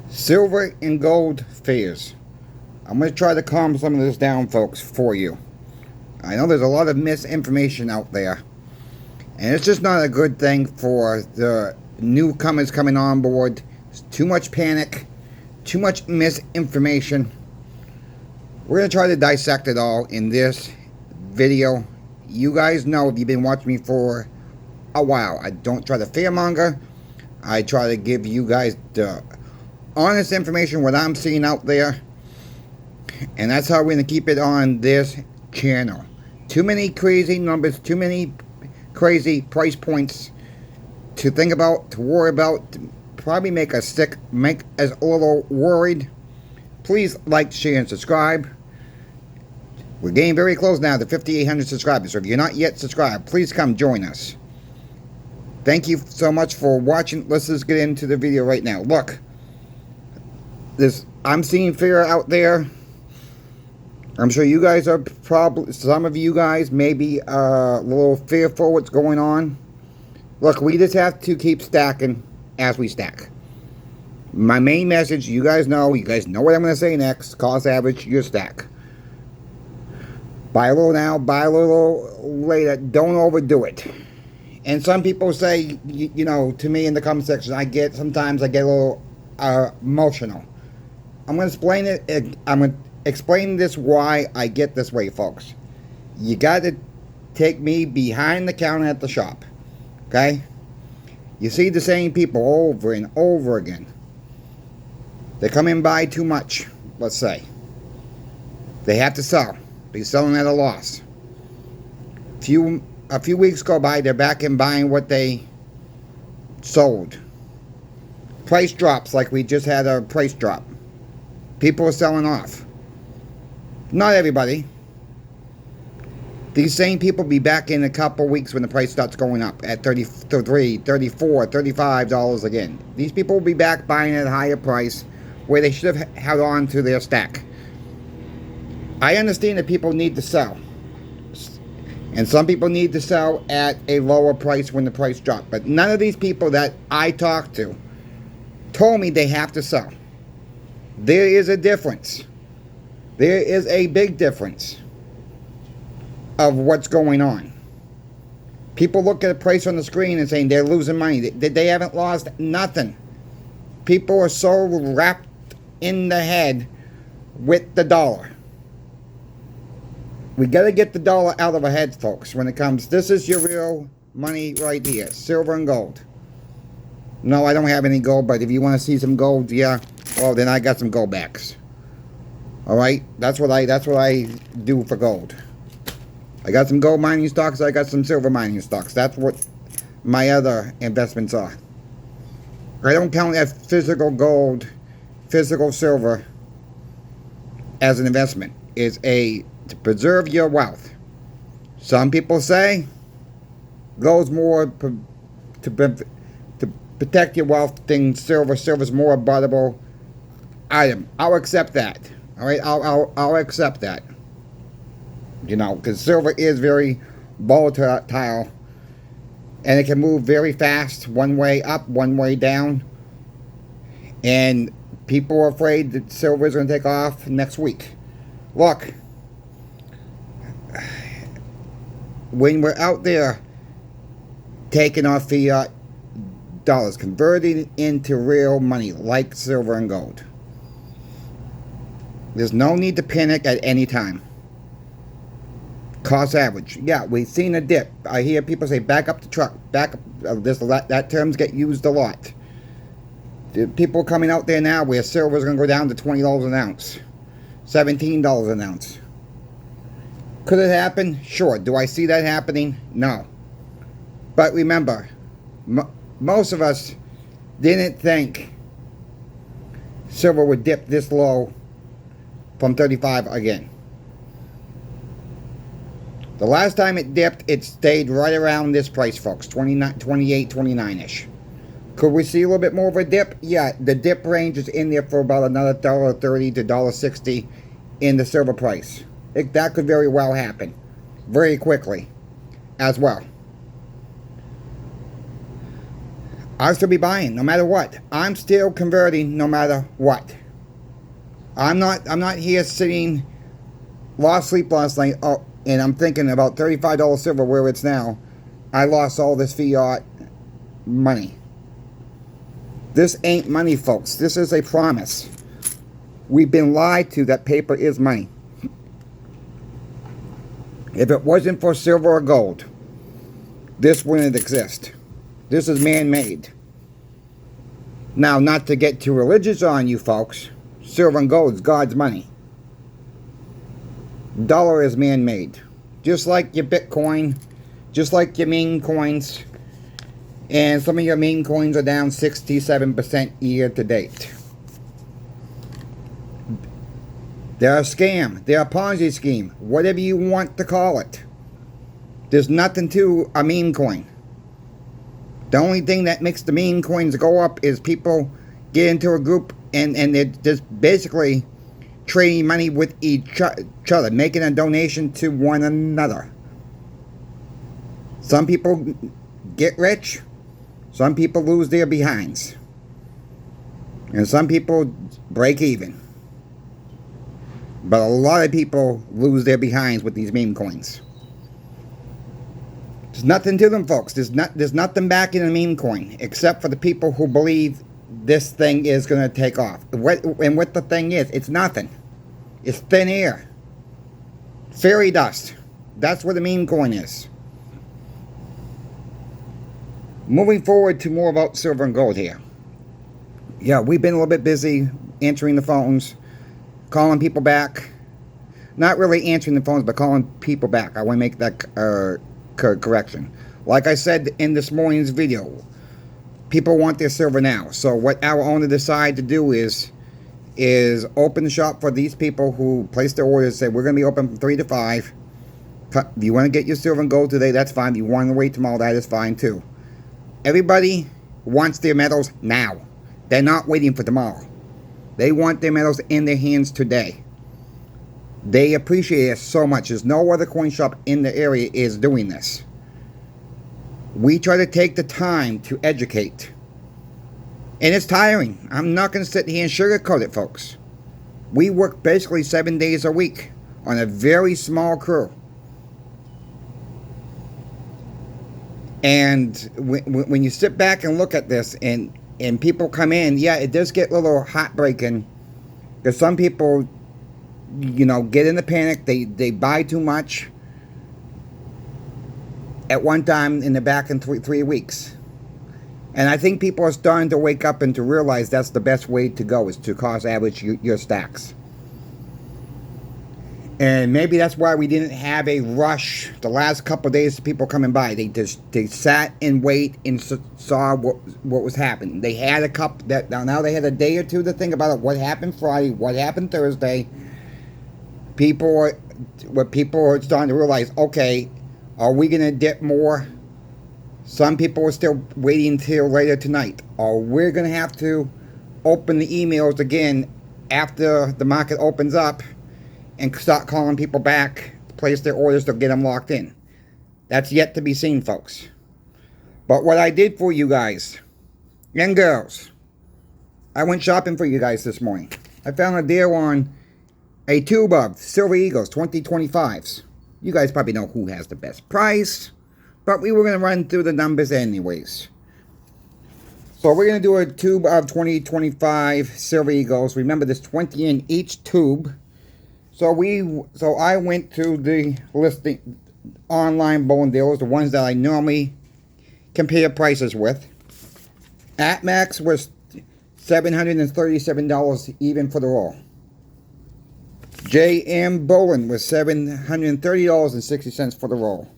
Silver and gold fears. I'm going to try to calm some of this down, folks, for you. I know there's a lot of misinformation out there, and it's just not a good thing for the newcomers coming on board. There's too much panic, too much misinformation. We're going to try to dissect it all in this video. You guys know, if you've been watching me for a while, I don't try to fearmonger. I try to give you guys the honest information, what I'm seeing out there, and that's how we're going to keep it on this channel. Too many crazy numbers, too many crazy price points to think about, to worry about, to probably make us sick, make us a little worried. Please like, share, and subscribe. We're getting very close now to 5,800 subscribers, so if you're not yet subscribed, please come join us. Thank you so much for watching. Let's just get into the video right now. Look, I'm seeing fear out there. I'm sure you guys are probably, some of you guys may be a little fearful what's going on. Look, we just have to keep stacking as we stack. My main message, you guys know what I'm going to say next. Cost average your stack. Buy a little now, buy a little later. Don't overdo it. And some people say, you know, to me in the comment section, sometimes I get a little emotional. I'm going to explain it. I'm going to explain this why I get this way, folks. You got to take me behind the counter at the shop. Okay? You see the same people over and over again. They come in and buy too much, let's say. They have to sell. They're selling at a loss. A few weeks go by, they're back in buying what they sold. Price drops, like we just had a price drop. People are selling off. Not everybody. These same people be back in a couple weeks when the price starts going up at $33, $34, $35 again. These people will be back buying at a higher price where they should have held on to their stack. I understand that people need to sell. And some people need to sell at a lower price when the price drops. But none of these people that I talked to told me they have to sell. There is a difference. There is a big difference of what's going on. People look at the price on the screen and saying they're losing money. They haven't lost nothing. People are so wrapped in the head with the dollar. We got to get the dollar out of our heads, folks, when it comes. This is your real money right here. Silver and gold. No, I don't have any gold, but if you want to see some gold, yeah, well, then I got some gold backs. All right? That's what I do for gold. I got some gold mining stocks. I got some silver mining stocks. That's what my other investments are. I don't count as physical gold, physical silver as an investment. It's to preserve your wealth. Some people say gold's more to protect your wealth than silver. Silver's more buttable item. I'll accept that. All right, I'll accept that. You know, because silver is very volatile, and it can move very fast, one way up, one way down. And people are afraid that silver is going to take off next week. Look, when we're out there taking our fiat dollars, converting it into real money like silver and gold, there's no need to panic at any time. Cost average. Yeah, we've seen a dip. I hear people say back up the truck. Back up. That terms get used a lot. People coming out there now where silver is going to go down to $20 an ounce. $17 an ounce. Could it happen? Sure. Do I see that happening? No. But remember, most of us didn't think silver would dip this low from 35 again. The last time it dipped, it stayed right around this price, folks. 28, 29-ish. Could we see a little bit more of a dip? Yeah, the dip range is in there for about another $1.30 to $1.60 in the silver price. That could very well happen very quickly as well. I'll still be buying no matter what. I'm still converting no matter what. I'm not here sitting, lost sleep last night, and I'm thinking about $35 silver where it's now. I lost all this fiat money. This ain't money, folks. This is a promise. We've been lied to that paper is money. If it wasn't for silver or gold, this wouldn't exist. This is man-made. Now, not to get too religious on you folks, silver and gold is God's money. Dollar is man-made. Just like your Bitcoin, just like your meme coins. And some of your meme coins are down 67% year to date. They're a scam. They're a Ponzi scheme. Whatever you want to call it. There's nothing to a meme coin. The only thing that makes the meme coins go up is people get into a group and they're just basically trading money with each other, making a donation to one another. Some people get rich, some people lose their behinds, and some people break even. But a lot of people lose their behinds with these meme coins. There's nothing to them, folks. There's nothing back in a meme coin except for the people who believe this thing is going to take off. And what the thing is, it's nothing. It's thin air. Fairy dust. That's what a meme coin is. Moving forward to more about silver and gold here. Yeah, we've been a little bit busy answering the phones, calling people back. Not really answering the phones, but calling people back. I want to make that correction. Like I said in this morning's video, people want their silver now. So what our owner decided to do is open the shop for these people who placed their orders. Say we're going to be open from 3 to 5. If you want to get your silver and gold today, that's fine. If you want to wait tomorrow, that is fine too. Everybody wants their metals now. They're not waiting for tomorrow. They want their metals in their hands today. They appreciate it so much. There's no other coin shop in the area is doing this. We try to take the time to educate. And it's tiring. I'm not going to sit here and sugarcoat it, folks. We work basically 7 days a week on a very small crew. And when you sit back and look at this and people come in, yeah, it does get a little heartbreaking. Because some people, you know, get in a panic. They buy too much at one time in the back in 3 weeks. And I think people are starting to wake up and to realize that's the best way to go, is to cost average your stacks. And maybe that's why we didn't have a rush the last couple of days of people coming by. They sat and wait and saw what was happening. They had a couple that now they had a day or two to think about it. What happened Friday? What happened Thursday? People are starting to realize, okay, are we going to dip more? Some people are still waiting until later tonight. Or we're going to have to open the emails again after the market opens up and start calling people back to place their orders to get them locked in. That's yet to be seen, folks. But what I did for you guys and girls, I went shopping for you guys this morning. I found a deal on a tube of Silver Eagles 2025s. You guys probably know who has the best price, but we were going to run through the numbers anyways. So we're going to do a tube of 2025 Silver Eagles. Remember, there's 20 in each tube. So I went to the listing online bullion dealers, the ones that I normally compare prices with. At max was $737 even for the roll. JM Bullion was $730.60 for the roll.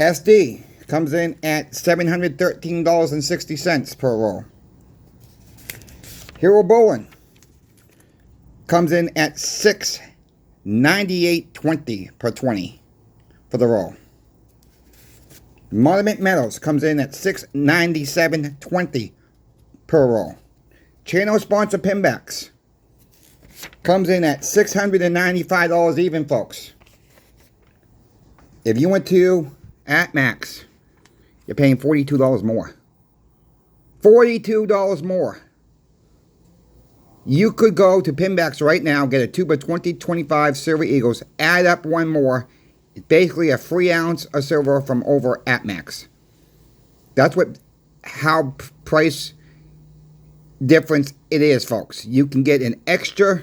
SD comes in at $713.60 per roll. Hero Bullion comes in at $698.20 per 20 for the roll. Monument Metals comes in at $697.20 per roll. Channel Sponsor Pinbacks comes in at $695 even, folks. If you went to at max you're paying $42 more. $42 more. You could go to Pinbacks right now, get a tube of 2025 Silver Eagles, add up one more. It's basically a free ounce of silver from over at Max. That's how price difference it is, folks. You can get an extra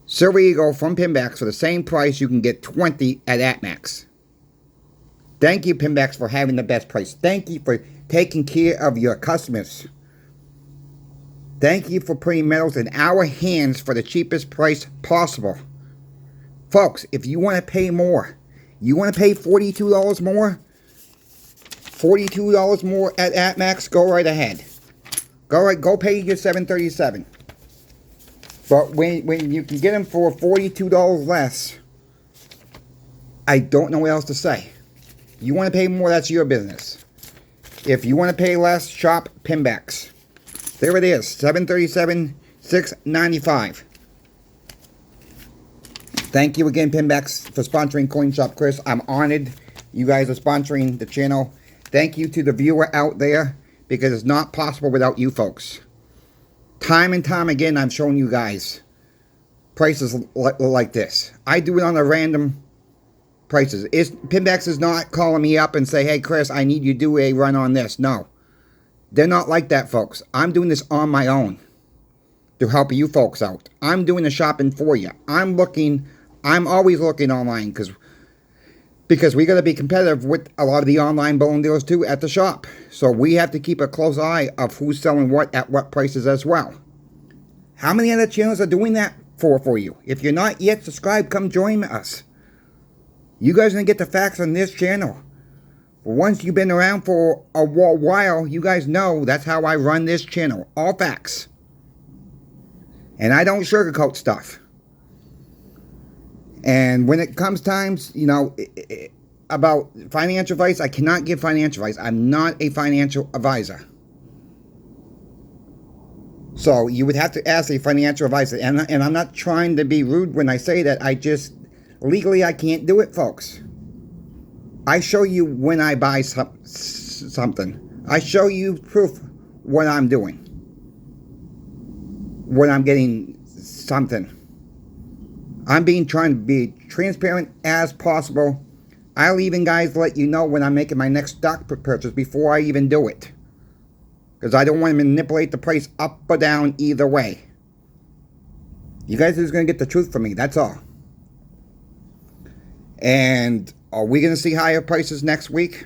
Silver Eagle from Pinbacks for the same price you can get 20 at AtMax. Thank you, Pinbacks, for having the best price. Thank you for taking care of your customers. Thank you for putting metals in our hands for the cheapest price possible. Folks, if you want to pay more, you want to pay $42 more? $42 more at AtMax, go right ahead. Go pay your $737. But when you can get them for $42 less, I don't know what else to say. You want to pay more, that's your business. If you want to pay less, shop Pinbacks. There it is, $737, $695. Thank you again, Pinbacks, for sponsoring Coin Shop Chris. I'm honored you guys are sponsoring the channel. Thank you to the viewer out there, because it's not possible without you folks. Time and time again, I've shown you guys prices like this. I do it on a random prices. Pinbacks is not calling me up and say, hey, Chris, I need you to do a run on this. No. They're not like that, folks. I'm doing this on my own to help you folks out. I'm doing the shopping for you. I'm always looking online because we got to be competitive with a lot of the online bullion dealers too at the shop. So we have to keep a close eye of who's selling what at what prices as well. How many other channels are doing that for you? If you're not yet subscribed, come join us. You guys are going to get the facts on this channel. Once you've been around for a while, you guys know that's how I run this channel. All facts. And I don't sugarcoat stuff. And when it comes times, you know, about financial advice, I cannot give financial advice. I'm not a financial advisor. So you would have to ask a financial advisor. And I'm not trying to be rude when I say that. Legally, I can't do it, folks. I show you when I buy something. I show you proof what I'm doing. When I'm getting something. I'm trying to be transparent as possible. I'll even, guys, let you know when I'm making my next stock purchase before I even do it. Because I don't want to manipulate the price up or down either way. You guys are just going to get the truth from me. That's all. And are we going to see higher prices next week?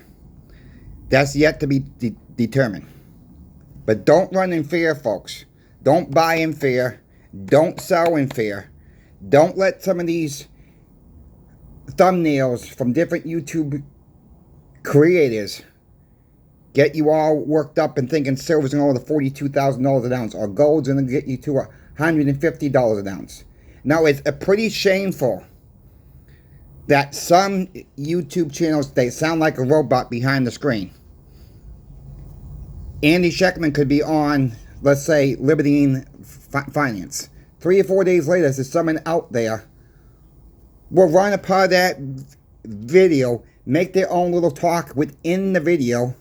That's yet to be determined. But don't run in fear, folks. Don't buy in fear. Don't sell in fear. Don't let some of these thumbnails from different YouTube creators get you all worked up and thinking silver's going to go to $42,000 an ounce or gold's going to get you to $150 an ounce. Now, it's pretty shameful that some YouTube channels, they sound like a robot behind the screen. Andy Scheckman could be on, let's say, Libertine Finance. 3 or 4 days later, there's someone out there will run a part of that video, make their own little talk within the video,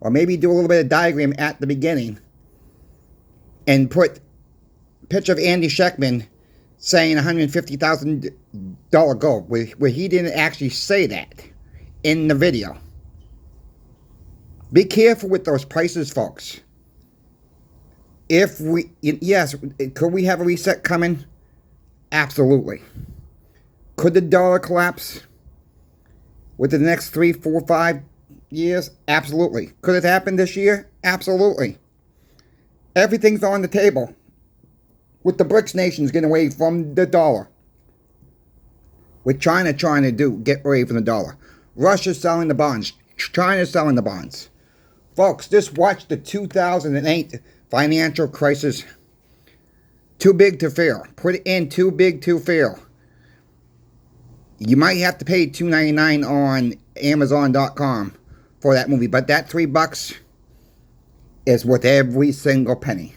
or maybe do a little bit of diagram at the beginning, and put a picture of Andy Scheckman saying $150,000 gold, where he didn't actually say that in the video. Be careful with those prices, folks. Yes, could we have a reset coming? Absolutely. Could the dollar collapse within the next 3, 4, 5 years? Absolutely. Could it happen this year? Absolutely. Everything's on the table. With the BRICS nations getting away from the dollar. With China trying to get away from the dollar. Russia selling the bonds. China selling the bonds. Folks, just watch the 2008 financial crisis. Too big to fail. Put it in, too big to fail. You might have to pay $2.99 on Amazon.com for that movie, but that $3 is worth every single penny.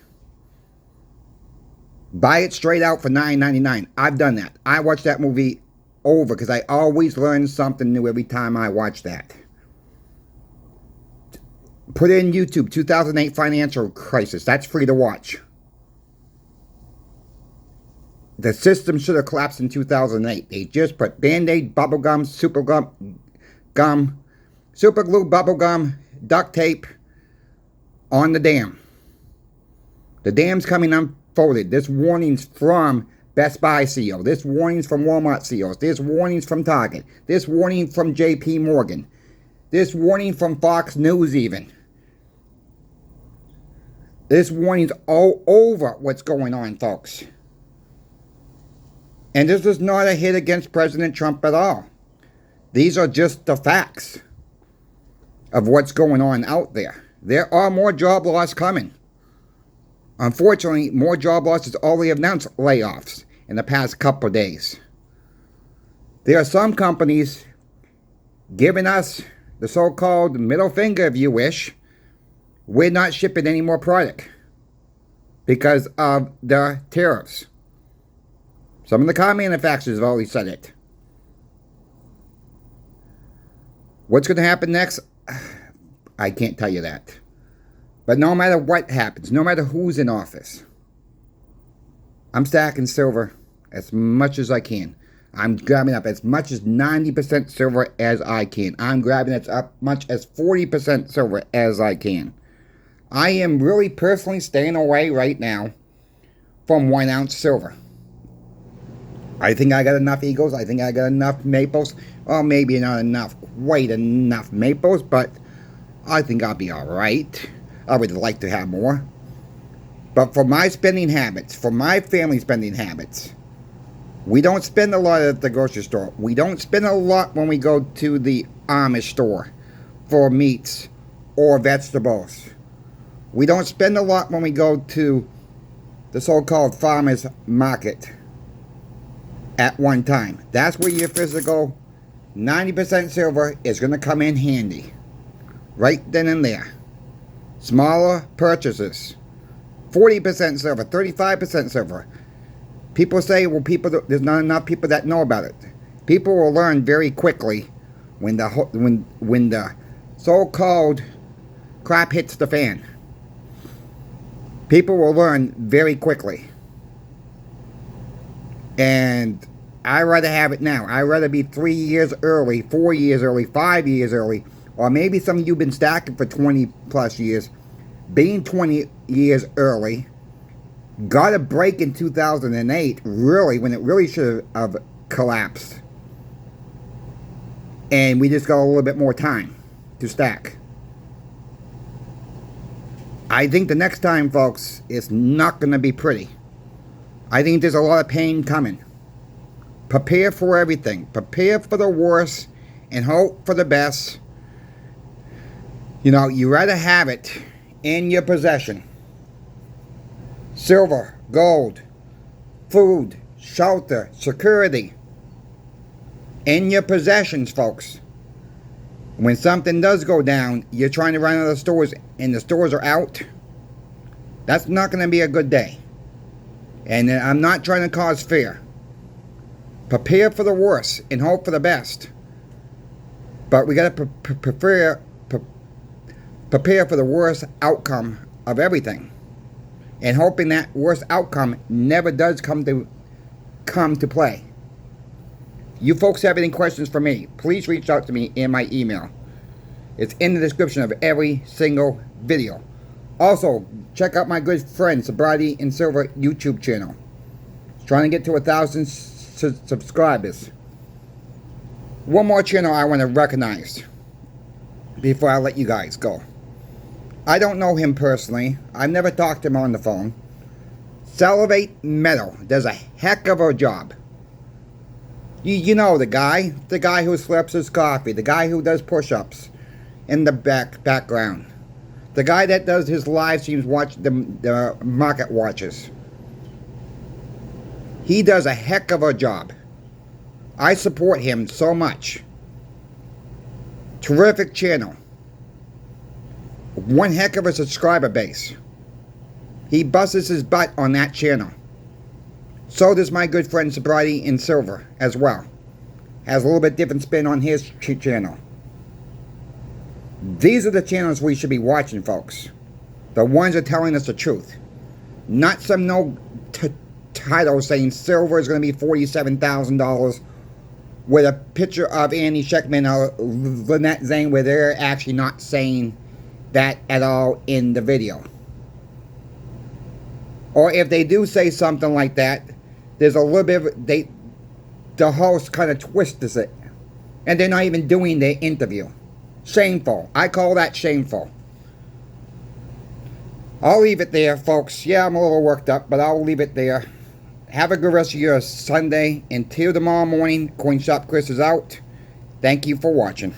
Buy it straight out for $9.99. I've done that. I watched that movie over because I always learn something new every time I watch that. Put in YouTube 2008 financial crisis. That's free to watch. The system should have collapsed in 2008. They just put Band-Aid, bubble gum, super glue, bubble gum, duct tape on the dam. The dam's coming unfolded. This warning's from Best Buy CEO. This warning's from Walmart CEOs. This warning's from Target. This warning from JP Morgan. This warning from Fox News even. This warning's all over what's going on, folks. And this is not a hit against President Trump at all. These are just the facts of what's going on out there. There are more job losses coming. Unfortunately, more job losses already announced layoffs in the past couple of days. There are some companies giving us the so-called middle finger, if you wish. We're not shipping any more product because of the tariffs. Some of the car manufacturers have already said it. What's going to happen next? I can't tell you that. But no matter what happens, no matter who's in office, I'm stacking silver as much as I can. I'm grabbing up as much as 90% silver as I can. I'm grabbing as much as 40% silver as I can. I am really personally staying away right now from 1 ounce silver. I think I got enough Eagles. I think I got enough Maples. Well, maybe not enough, quite enough Maples, but I think I'll be alright. I would like to have more. But for my spending habits, for my family spending habits, we don't spend a lot at the grocery store. We don't spend a lot when we go to the Amish store for meats or vegetables. We don't spend a lot when we go to the so-called farmer's market at one time. That's where your physical 90% silver is going to come in handy. Right then and there. Smaller purchases. 40% silver, 35% silver. People say, well, there's not enough people that know about it. People will learn very quickly when the so-called crap hits the fan. People will learn very quickly. And I'd rather have it now. I'd rather be 3 years early, 4 years early, 5 years early, or maybe some of you have been stacking for 20 plus years, being 20 years early, got a break in 2008, really, when it really should have collapsed. And we just got a little bit more time to stack. I think the next time, folks, it's not going to be pretty. I think there's a lot of pain coming. Prepare for everything. Prepare for the worst and hope for the best. You know, you rather have it in your possession. Silver, gold, food, shelter, security. In your possessions, folks. When something does go down, you're trying to run out of stores and the stores are out. That's not going to be a good day. And I'm not trying to cause fear. Prepare for the worst and hope for the best. But we got to prepare for the worst outcome of everything. And hoping that worst outcome never does come to play. You folks have any questions for me, please reach out to me in my email. It's in the description of every single video. Also, check out my good friend Sobriety and Silver YouTube channel. It's trying to get to 1,000 subscribers. One more channel I want to recognize before I let you guys go. I don't know him personally. I've never talked to him on the phone. Salivate Metal does a heck of a job. You know the guy who slurps his coffee, the guy who does push-ups in the background, the guy that does his live streams, watch the market watches. He does a heck of a job. I support him so much. Terrific channel. One heck of a subscriber base. He busts his butt on that channel. So does my good friend Sobriety in Silver as well. Has a little bit different spin on his channel. These are the channels we should be watching, folks. The ones that are telling us the truth. Not some title saying silver is going to be $47,000 with a picture of Andy Scheckman or Lynette Zane where they're actually not saying that at all in the video. Or if they do say something like that, there's a little bit of, the host kind of twists it. And they're not even doing the interview. Shameful. I call that shameful. I'll leave it there, folks. Yeah, I'm a little worked up, but I'll leave it there. Have a good rest of your Sunday. Until tomorrow morning, Coin Shop Chris is out. Thank you for watching.